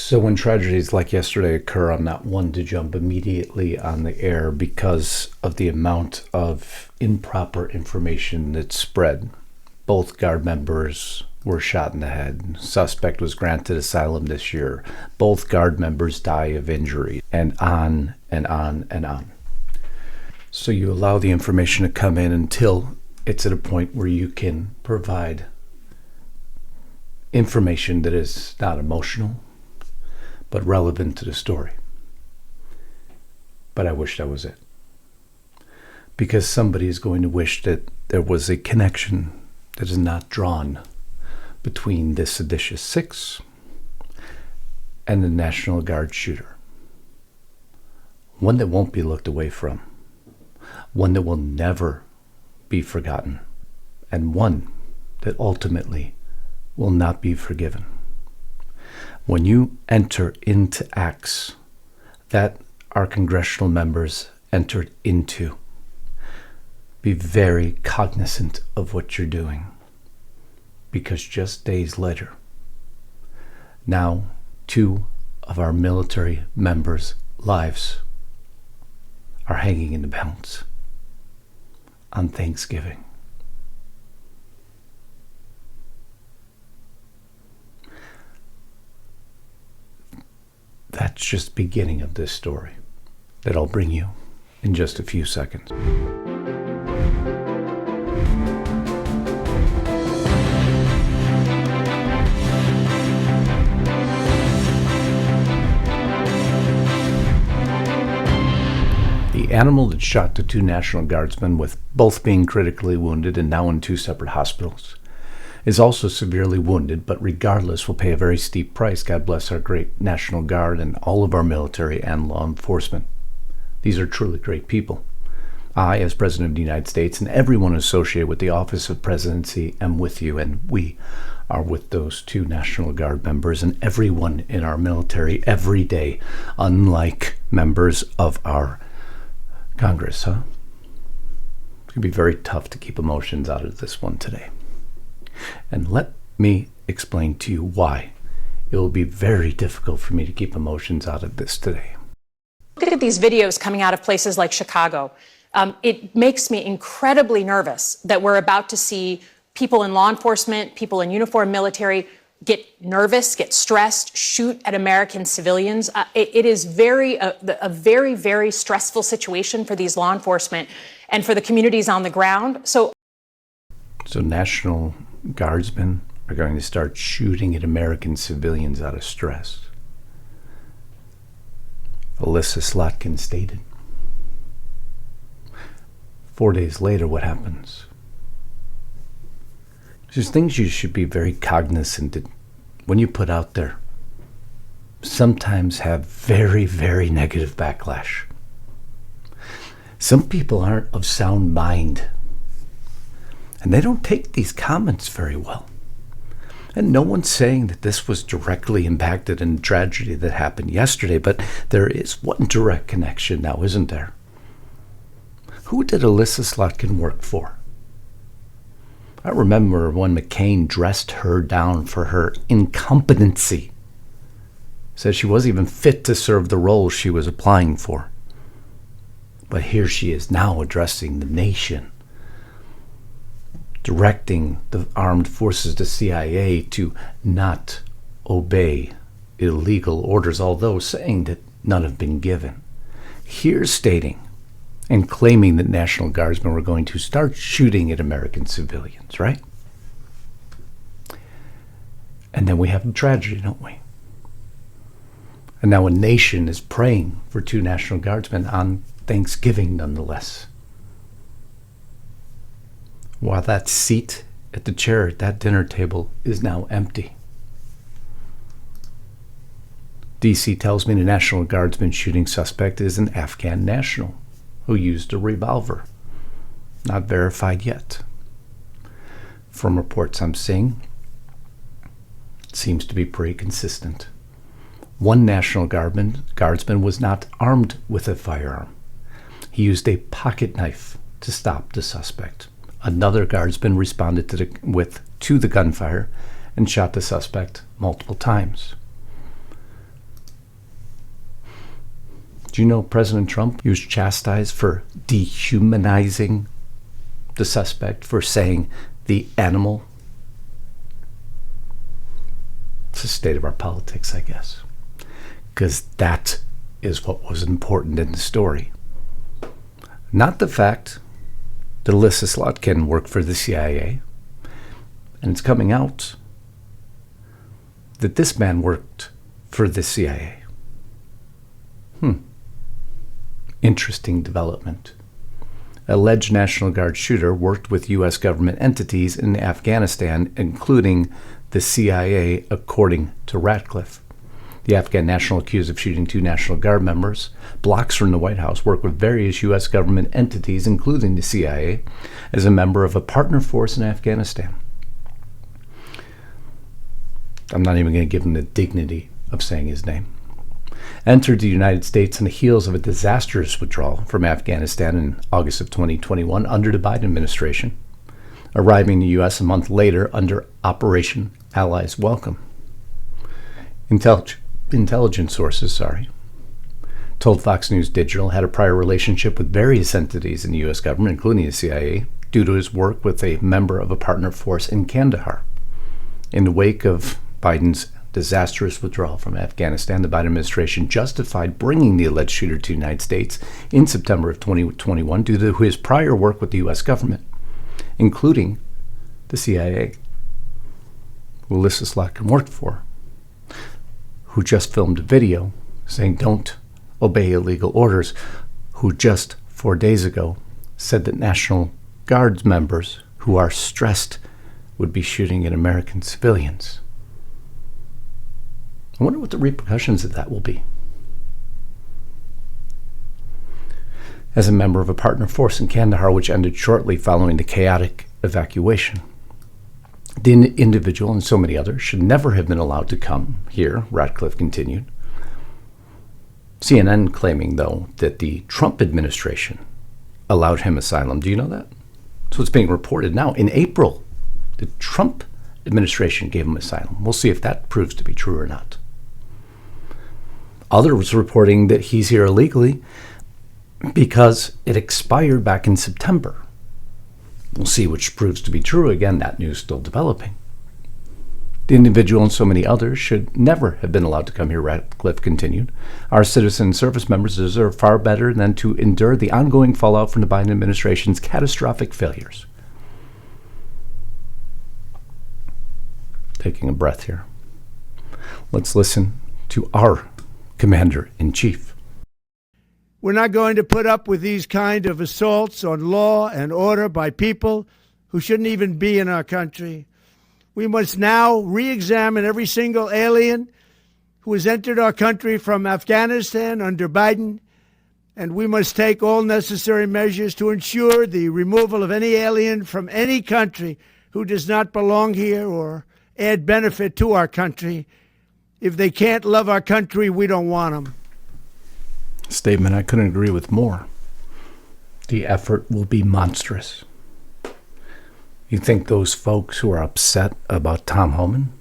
So when tragedies like yesterday occur, I'm not one to jump immediately on the air because of the amount of improper information that's spread. Both Guard members were shot in the head. Suspect was granted asylum this year. Both Guard members die of injury, and on and on and on. So you allow the information to come in until it's at a point where you can provide information that is not emotional, but relevant to the story. But I wish that was it. Because somebody is going to wish that there was a connection that is not drawn between the Seditious Six and the National Guard shooter. One that won't be looked away from. One that will never be forgotten. And one that ultimately will not be forgiven. When you enter into acts that our congressional members entered into, be very cognizant of what you're doing. Because just days later, now 2 of our military members' lives are hanging in the balance on Thanksgiving. That's just the beginning of this story that I'll bring you in just a few seconds. The animal that shot the 2 National Guardsmen, with both being critically wounded and now in 2 separate hospitals, is also severely wounded, but regardless will pay a very steep price. God bless our great National Guard and all of our military and law enforcement. These are truly great people. I, as President of the United States, and everyone associated with the office of presidency, am with you, and we are with those 2 National Guard members and everyone in our military every day, unlike members of our Congress, huh? It's going to be very tough to keep emotions out of this one today. And let me explain to you why it will be very difficult for me to keep emotions out of this today. Look at these videos coming out of places like Chicago. It makes me incredibly nervous that we're about to see people in law enforcement, people in uniform military get nervous, get stressed, shoot at American civilians. It is a very, very stressful situation for these law enforcement and for the communities on the ground. So National Guardsmen are going to start shooting at American civilians out of stress. Elissa Slotkin stated. 4 days later, what happens? There's things you should be very cognizant that when you put out there, sometimes have very, very negative backlash. Some people aren't of sound mind, and they don't take these comments very well. And no one's saying that this was directly impacted in the tragedy that happened yesterday, but there is one direct connection now, isn't there? Who did Elissa Slotkin work for? I remember when McCain dressed her down for her incompetency. Said she wasn't even fit to serve the role she was applying for. But here she is now addressing the nation, directing the armed forces, the CIA, to not obey illegal orders, although saying that none have been given. Here stating and claiming that National Guardsmen were going to start shooting at American civilians, right? And then we have a tragedy, don't we? And now a nation is praying for 2 National Guardsmen on Thanksgiving, nonetheless. While that seat at the chair at that dinner table is now empty. DC tells me the National Guardsman shooting suspect is an Afghan national who used a revolver. Not verified yet. From reports I'm seeing, it seems to be pretty consistent. One National Guardsman was not armed with a firearm. He used a pocket knife to stop the suspect. Another Guardsman responded to the gunfire and shot the suspect multiple times. Do you know President Trump, he was chastised for dehumanizing the suspect, for saying the animal? It's the state of our politics, I guess. Because that is what was important in the story. Not the fact that Elissa Slotkin worked for the CIA, and it's coming out that this man worked for the CIA. Interesting development. Alleged National Guard shooter worked with U.S. government entities in Afghanistan, including the CIA, according to Ratcliffe. The Afghan national accused of shooting 2 National Guard members, blocks from the White House, worked with various U.S. government entities, including the CIA, as a member of a partner force in Afghanistan. I'm not even going to give him the dignity of saying his name. Entered the United States on the heels of a disastrous withdrawal from Afghanistan in August of 2021 under the Biden administration, arriving in the U.S. a month later under Operation Allies Welcome. Intelligence sources, told Fox News Digital had a prior relationship with various entities in the U.S. government, including the CIA, due to his work with a member of a partner force in Kandahar. In the wake of Biden's disastrous withdrawal from Afghanistan, the Biden administration justified bringing the alleged shooter to the United States in September of 2021 due to his prior work with the U.S. government, including the CIA, who Elissa Slotkin worked for, who just filmed a video saying don't obey illegal orders, who just 4 days ago said that National Guard members who are stressed would be shooting at American civilians. I wonder what the repercussions of that will be. As a member of a partner force in Kandahar, which ended shortly following the chaotic evacuation, the individual and so many others should never have been allowed to come here, Ratcliffe continued. CNN claiming, though, that the Trump administration allowed him asylum. Do you know that? So it's being reported now. In April, the Trump administration gave him asylum. We'll see if that proves to be true or not. Others reporting that he's here illegally because it expired back in September. We'll see which proves to be true. Again, that news still developing. The individual and so many others should never have been allowed to come here, Ratcliffe continued. Our citizen service members deserve far better than to endure the ongoing fallout from the Biden administration's catastrophic failures. Taking a breath here. Let's listen to our Commander-in-Chief. We're not going to put up with these kind of assaults on law and order by people who shouldn't even be in our country. We must now re-examine every single alien who has entered our country from Afghanistan under Biden, and we must take all necessary measures to ensure the removal of any alien from any country who does not belong here or add benefit to our country. If they can't love our country, we don't want them. Statement I couldn't agree with more. The effort will be monstrous. You think those folks who are upset about Tom Homan,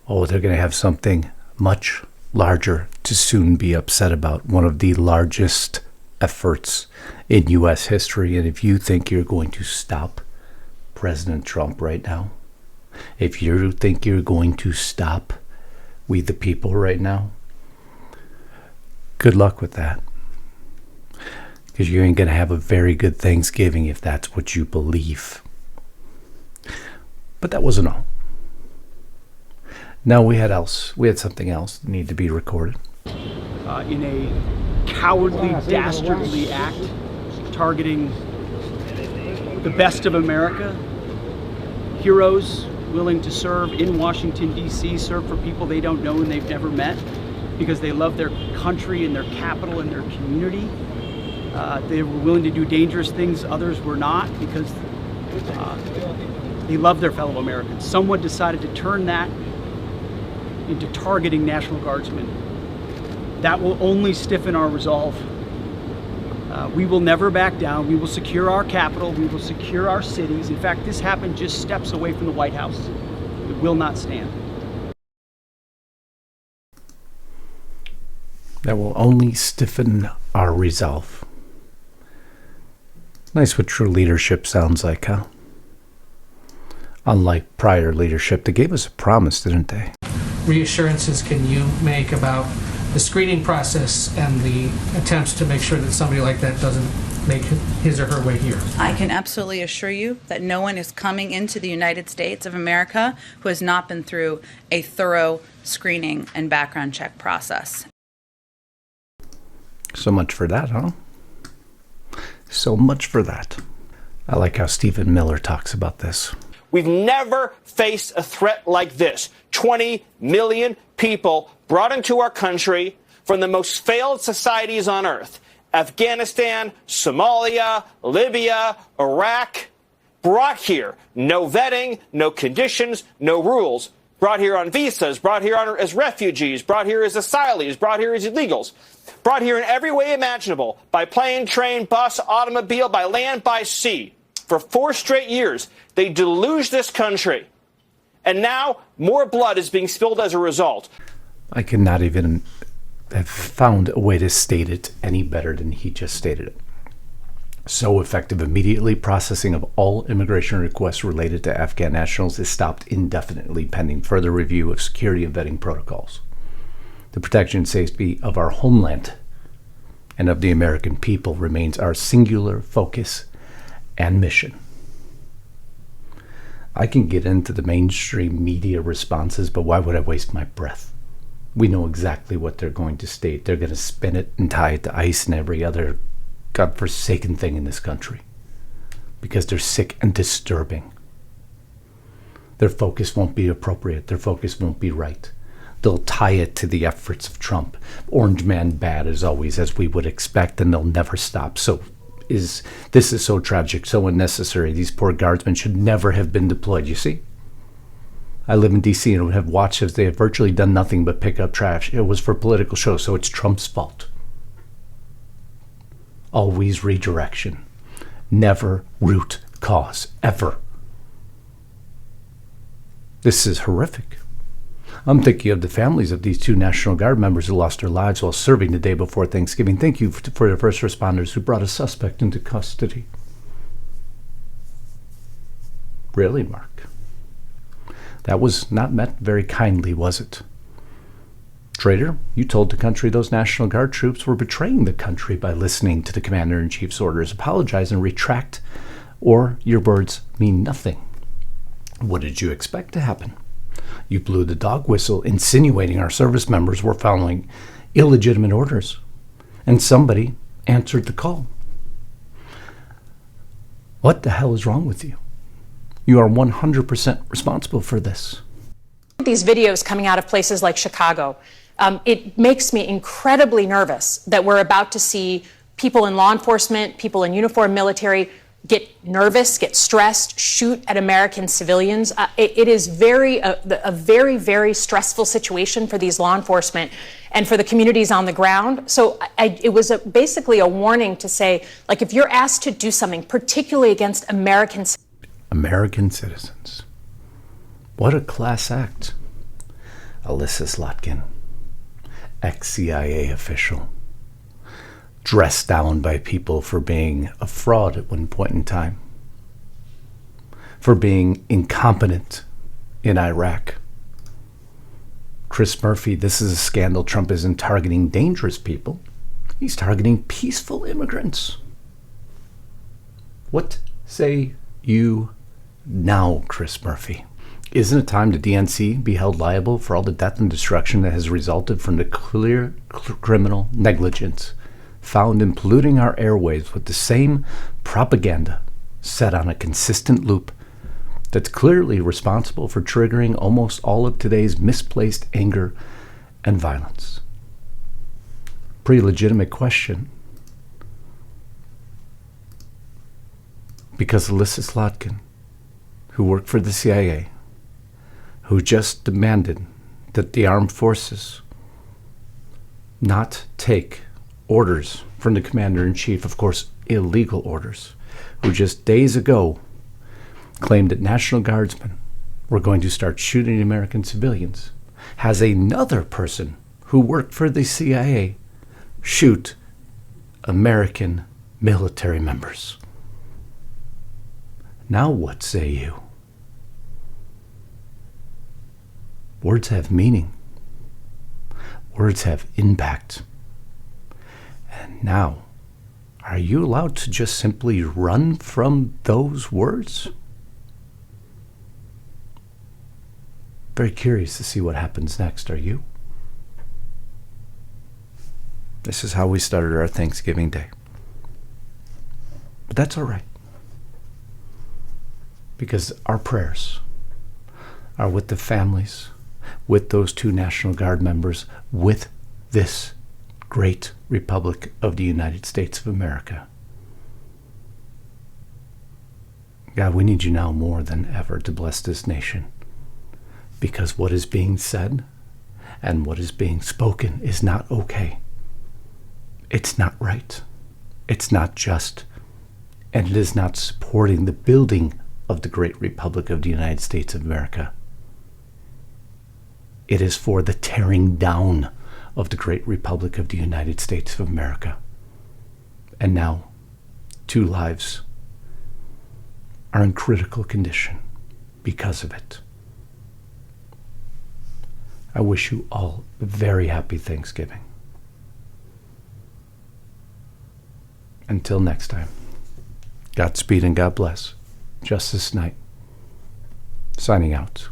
they're going to have something much larger to soon be upset about, one of the largest efforts in U.S. history. And if you think you're going to stop President Trump right now, if you think you're going to stop we the people right now, good luck with that. Because you ain't going to have a very good Thanksgiving if that's what you believe. But that wasn't all. No, we had something else that needed to be recorded. In a cowardly, dastardly act targeting the best of America, heroes willing to serve in Washington, D.C., serve for people they don't know and they've never met because they love their country and their capital and their community. They were willing to do dangerous things others were not because they love their fellow Americans. Someone decided to turn that into targeting National Guardsmen. That will only stiffen our resolve. We will never back down. We will secure our capital. We will secure our cities. In fact, this happened just steps away from the White House. It will not stand. that will only stiffen our resolve. Nice what true leadership sounds like, huh? Unlike prior leadership, they gave us a promise, didn't they? Reassurances can you make about the screening process and the attempts to make sure that somebody like that doesn't make his or her way here? I can absolutely assure you that no one is coming into the United States of America who has not been through a thorough screening and background check process. So much for that, huh? So much for that. I like how Stephen Miller talks about this. We've never faced a threat like this. 20 million people brought into our country from the most failed societies on earth. Afghanistan, Somalia, Libya, Iraq, brought here. No vetting, no conditions, no rules. Brought here on visas, brought here as refugees, brought here as asylees, brought here as illegals. Brought here in every way imaginable, by plane, train, bus, automobile, by land, by sea. For 4 straight years, they deluged this country. And now more blood is being spilled as a result. I could not even have found a way to state it any better than he just stated it. So effective, immediately processing of all immigration requests related to Afghan nationals is stopped indefinitely pending further review of security and vetting protocols. The protection and safety of our homeland and of the American people remains our singular focus and mission. I can get into the mainstream media responses, but why would I waste my breath? We know exactly what they're going to state. They're going to spin it and tie it to ICE and every other godforsaken thing in this country because they're sick and disturbing. Their focus won't be appropriate. Their focus won't be right. They'll tie it to the efforts of Trump. Orange man bad as always, as we would expect, and they'll never stop. This is so tragic, so unnecessary. These poor guardsmen should never have been deployed, you see? I live in D.C. and have watched as they have virtually done nothing but pick up trash. It was for political show, so it's Trump's fault. Always redirection. Never root cause, ever. This is horrific. I'm thinking of the families of these 2 National Guard members who lost their lives while serving the day before Thanksgiving. Thank you for the first responders who brought a suspect into custody. Really, Mark? That was not met very kindly, was it? Traitor, you told the country those National Guard troops were betraying the country by listening to the Commander-in-Chief's orders. Apologize and retract, or your words mean nothing. What did you expect to happen? You blew the dog whistle, insinuating our service members were following illegitimate orders, and somebody answered the call. What the hell is wrong with you? You are 100% responsible for this. These videos coming out of places like Chicago, it makes me incredibly nervous that we're about to see people in law enforcement, people in uniform military get nervous, get stressed, shoot at American civilians. It is a very, very stressful situation for these law enforcement and for the communities on the ground. So it was basically a warning to say, like, if you're asked to do something, particularly against American citizens. What a class act. Elissa Slotkin, ex-CIA official, dressed down by people for being a fraud at one point in time, for being incompetent in Iraq. Chris Murphy, this is a scandal. Trump isn't targeting dangerous people. He's targeting peaceful immigrants. What say you now, Chris Murphy? Isn't it time the DNC be held liable for all the death and destruction that has resulted from the clear criminal negligence found in polluting our airwaves with the same propaganda set on a consistent loop that's clearly responsible for triggering almost all of today's misplaced anger and violence? Pretty legitimate question. Because Elissa Slotkin, who worked for the CIA, who just demanded that the armed forces not take orders from the commander-in-chief, of course, illegal orders, who just days ago claimed that National Guardsmen were going to start shooting American civilians, has another person who worked for the CIA shoot American military members. Now what say you? Words have meaning. Words have impact. And now, are you allowed to just simply run from those words? Very curious to see what happens next, are you? This is how we started our Thanksgiving Day. But that's all right. Because our prayers are with the families, with those 2 National Guard members, with this great Republic of the United States of America. God, we need you now more than ever to bless this nation. Because what is being said and what is being spoken is not okay. It's not right. It's not just. And it is not supporting the building of the great Republic of the United States of America. It is for the tearing down of the great Republic of the United States of America. And now, 2 lives are in critical condition because of it. I wish you all a very happy Thanksgiving. Until next time, Godspeed and God bless. Justice Knight, signing out.